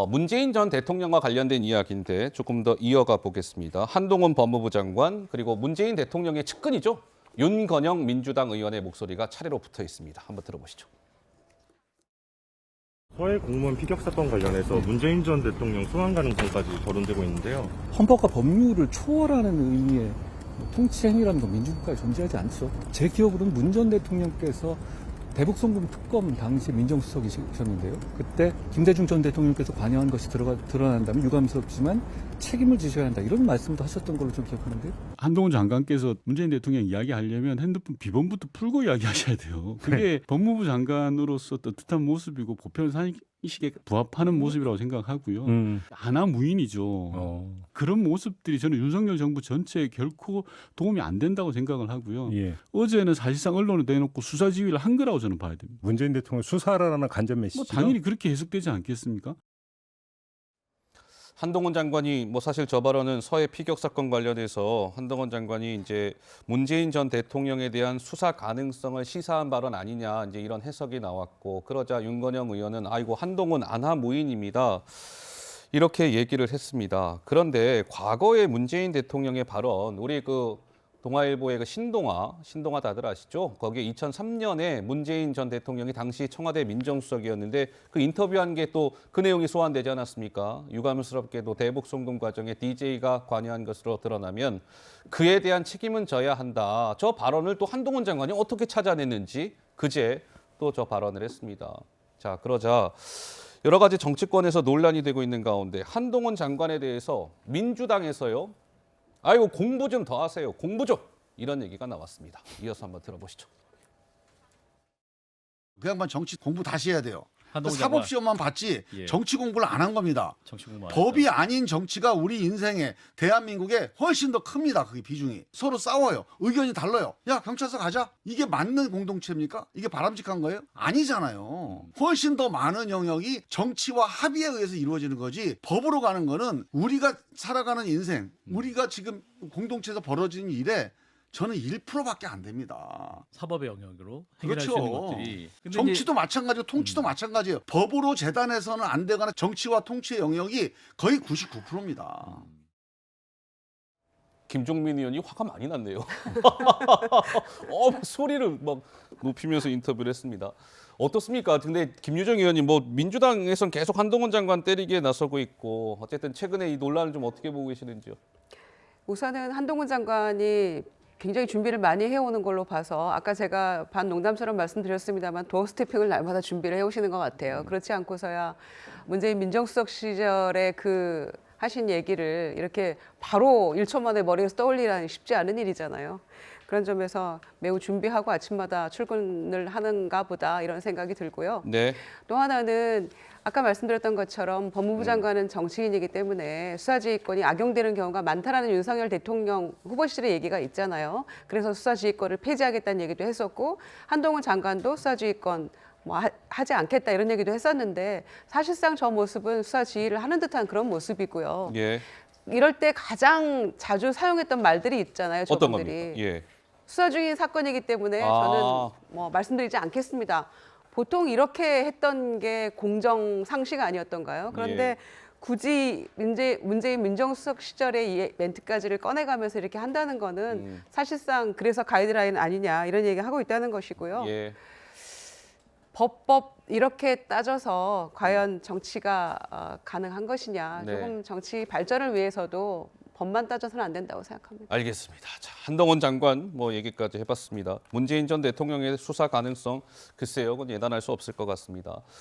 문재인 전 대통령과 관련된 이야기인데 조금 더 이어가 보겠습니다. 한동훈 법무부 장관 그리고 문재인 대통령의 측근이죠. 윤건영 민주당 의원의 목소리가 차례로 붙어 있습니다. 한번 들어보시죠. 서해 공무원 피격 사건 관련해서 문재인 전 대통령 소환 가능성까지 거론되고 있는데요. 헌법과 법률을 초월하는 의미의 통치 행위라는 건 민주국가에 존재하지 않죠. 제 기억으로는 문 전 대통령께서 대북송금 특검 당시 민정수석이셨는데요. 그때 김대중 전 대통령께서 관여한 것이 드러난다면 유감스럽지만 책임을 지셔야 한다. 이런 말씀도 하셨던 걸로 좀 기억하는데요. 한동훈 장관께서 문재인 대통령 이야기하려면 핸드폰 비번부터 풀고 이야기하셔야 돼요. 그게 법무부 장관으로서 떳떳한 모습이고 보편 상식에 부합하는 모습이라고 생각하고요. 아나무인이죠. 그런 모습들이 저는 윤석열 정부 전체에 결코 도움이 안 된다고 생각을 하고요. 예. 어제는 사실상 언론에 내놓고 수사 지휘를 한 거라고 저는 봐야 됩니다. 문재인 대통령 수사라는 간접 메시지. 뭐 당연히 그렇게 해석되지 않겠습니까? 한동훈 장관이 사실 저 발언은 서해 피격 사건 관련해서 한동훈 장관이 이제 문재인 전 대통령에 대한 수사 가능성을 시사한 발언 아니냐 이제 이런 해석이 나왔고 그러자 윤건영 의원은 아이고 한동훈 안하무인입니다. 이렇게 얘기를 했습니다. 그런데 과거의 문재인 대통령의 발언 우리 동아일보의 신동아 다들 아시죠? 거기에 2003년에 문재인 전 대통령이 당시 청와대 민정수석이었는데 그 인터뷰한 게 또 그 내용이 소환되지 않았습니까? 유감스럽게도 대북송금 과정에 DJ가 관여한 것으로 드러나면 그에 대한 책임은 져야 한다. 저 발언을 또 한동훈 장관이 어떻게 찾아냈는지 그제 또 저 발언을 했습니다. 자, 그러자 여러 가지 정치권에서 논란이 되고 있는 가운데 한동훈 장관에 대해서 민주당에서요. 아이고 공부 좀 더 하세요. 공부 좀. 이런 얘기가 나왔습니다. 이어서 한번 들어보시죠. 그 양반 정치 공부 다시 해야 돼요. 한동훈 사법 시험만 봤지 예. 정치 공부를 안 한 겁니다. 정치 공부 안 법이 했다. 아닌 정치가 우리 인생에 대한민국에 훨씬 더 큽니다. 그게 비중이. 서로 싸워요. 의견이 달라요. 야 경찰서 가자. 이게 맞는 공동체입니까? 이게 바람직한 거예요? 아니잖아요. 훨씬 더 많은 영역이 정치와 합의에 의해서 이루어지는 거지 법으로 가는 거는 우리가 살아가는 인생, 우리가 지금 공동체에서 벌어지는 일에 저는 1%밖에 안 됩니다. 사법의 영역으로 해결할 그렇죠. 수 있는 것들이. 근데 정치도 마찬가지고 통치도 마찬가지예요. 법으로 재단해서는 안 되거나 정치와 통치의 영역이 거의 99%입니다. 김종민 의원이 화가 많이 났네요. 소리를 막 높이면서 인터뷰를 했습니다. 어떻습니까? 근데 김유정 의원이 민주당에선 계속 한동훈 장관 때리기에 나서고 있고 어쨌든 최근에 이 논란을 좀 어떻게 보고 계시는지요? 우선은 한동훈 장관이 굉장히 준비를 많이 해오는 걸로 봐서 아까 제가 반농담처럼 말씀드렸습니다만 도어 스태핑을 날마다 준비를 해오시는 것 같아요. 그렇지 않고서야 문재인 민정수석 시절에 하신 얘기를 이렇게 바로 1초 만에 머리에서 떠올리라니 쉽지 않은 일이잖아요. 그런 점에서 매우 준비하고 아침마다 출근을 하는가 보다 이런 생각이 들고요. 네. 또 하나는 아까 말씀드렸던 것처럼 법무부 장관은 정치인이기 때문에 수사지휘권이 악용되는 경우가 많다라는 윤석열 대통령 후보실의 얘기가 있잖아요. 그래서 수사지휘권을 폐지하겠다는 얘기도 했었고 한동훈 장관도 수사지휘권 하지 않겠다 이런 얘기도 했었는데 사실상 저 모습은 수사지휘를 하는 듯한 그런 모습이고요. 예. 이럴 때 가장 자주 사용했던 말들이 있잖아요. 어떤 저분들이. 겁니까? 예. 수사 중인 사건이기 때문에 저는 말씀드리지 않겠습니다. 보통 이렇게 했던 게 공정 상식 아니었던가요? 그런데 예. 굳이 문재인 민정수석 시절의 이 멘트까지를 꺼내가면서 이렇게 한다는 거는 사실상 그래서 가이드라인 아니냐 이런 얘기 하고 있다는 것이고요. 예. 법 이렇게 따져서 과연 정치가 가능한 것이냐. 네. 조금 정치 발전을 위해서도 법만 따져서는 안 된다고 생각합니다. 알겠습니다. 자, 한동훈 장관 얘기까지 해봤습니다. 문재인 전 대통령의 수사 가능성 글쎄요, 그건 예단할 수 없을 것 같습니다.